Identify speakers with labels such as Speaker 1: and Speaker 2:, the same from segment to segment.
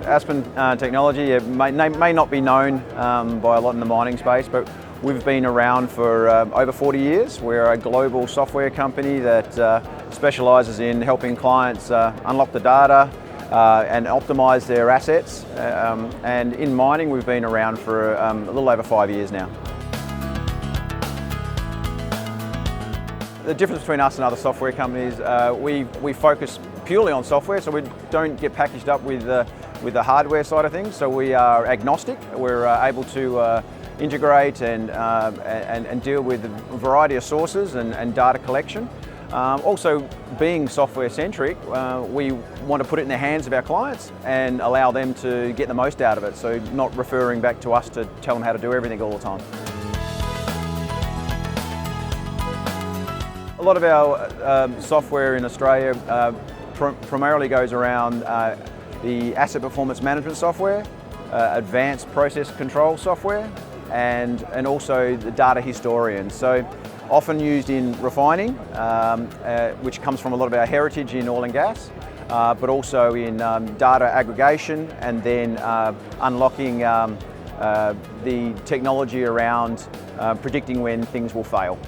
Speaker 1: Aspen technology, it may not be known by a lot in the mining space, but we've been around for over 40 years. We're a global software company that specialises in helping clients unlock the data and optimise their assets. And in mining, we've been around for a little over 5 years now. The difference between us and other software companies, we focus purely on software, so we don't get packaged up with the hardware side of things. So we are agnostic. We're able to integrate and deal with a variety of sources and data collection. Also, being software centric, we want to put it in the hands of our clients and allow them to get the most out of it. So not referring back to us to tell them how to do everything all the time. A lot of our software in Australia primarily goes around the asset performance management software, advanced process control software, and also the data historian. So often used in refining, which comes from a lot of our heritage in oil and gas, but also in data aggregation and then unlocking the technology around predicting when things will fail.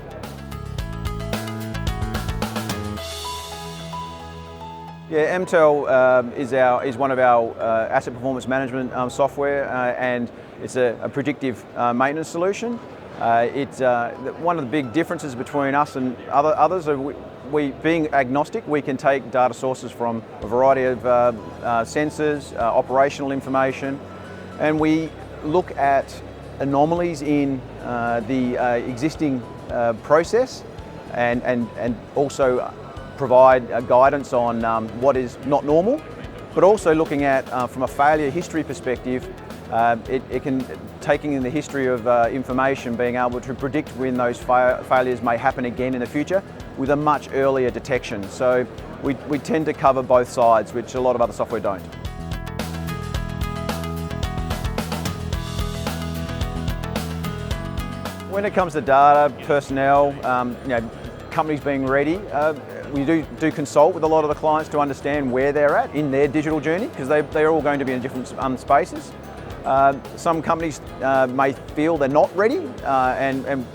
Speaker 1: Yeah, MTEL is one of our asset performance management software, and it's a predictive maintenance solution. One of the big differences between us and others are we being agnostic, we can take data sources from a variety of sensors, operational information, and we look at anomalies in the existing process and also provide guidance on what is not normal, but also looking at, from a failure history perspective, taking in the history of information, being able to predict when those failures may happen again in the future with a much earlier detection. So we tend to cover both sides, which a lot of other software don't. When it comes to data, personnel, companies being ready, we do consult with a lot of the clients to understand where they're at in their digital journey, because they're all going to be in different spaces. Some companies may feel they're not ready, and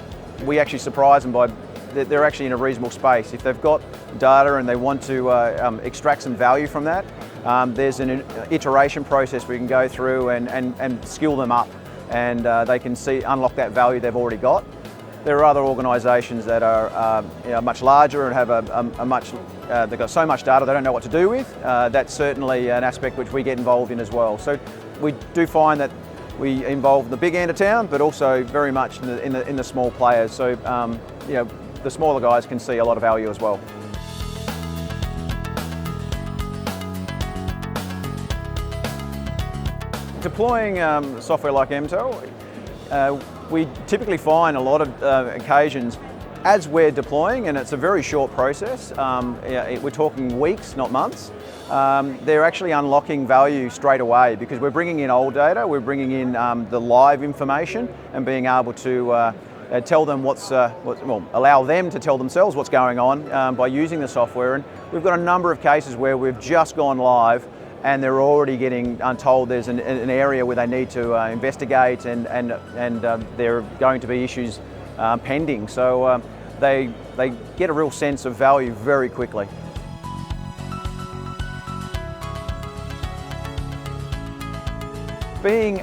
Speaker 1: we actually surprise them by they're actually in a reasonable space. If they've got data and they want to extract some value from that, there's an iteration process we can go through and skill them up, and they can unlock that value they've already got. There are other organisations that are much larger and have they've got so much data they don't know what to do with. That's certainly an aspect which we get involved in as well. So we do find that we involve the big end of town, but also very much in the small players. So the smaller guys can see a lot of value as well. Deploying software like MTEL, we typically find a lot of occasions as we're deploying, and it's a very short process, we're talking weeks, not months, they're actually unlocking value straight away because we're bringing in old data, we're bringing in the live information and being able to tell them allow them to tell themselves what's going on by using the software. And we've got a number of cases where we've just gone live and they're already getting told there's an area where they need to investigate and there are going to be issues pending. So they get a real sense of value very quickly. Being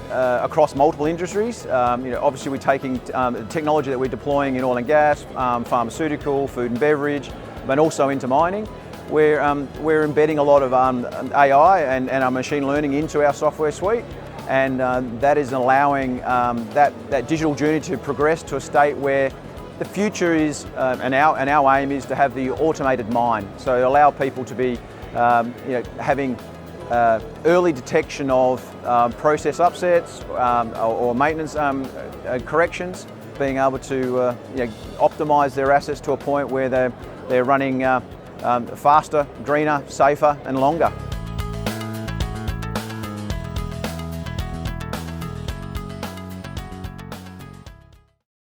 Speaker 1: across multiple industries, obviously we're taking the technology that we're deploying in oil and gas, pharmaceutical, food and beverage, but also into mining. We're embedding a lot of AI and our machine learning into our software suite, and that is allowing that digital journey to progress to a state where the future is, and our aim is to have the automated mine. So allow people to be having early detection of process upsets or maintenance corrections, being able to optimise their assets to a point where they're running faster, greener, safer and longer.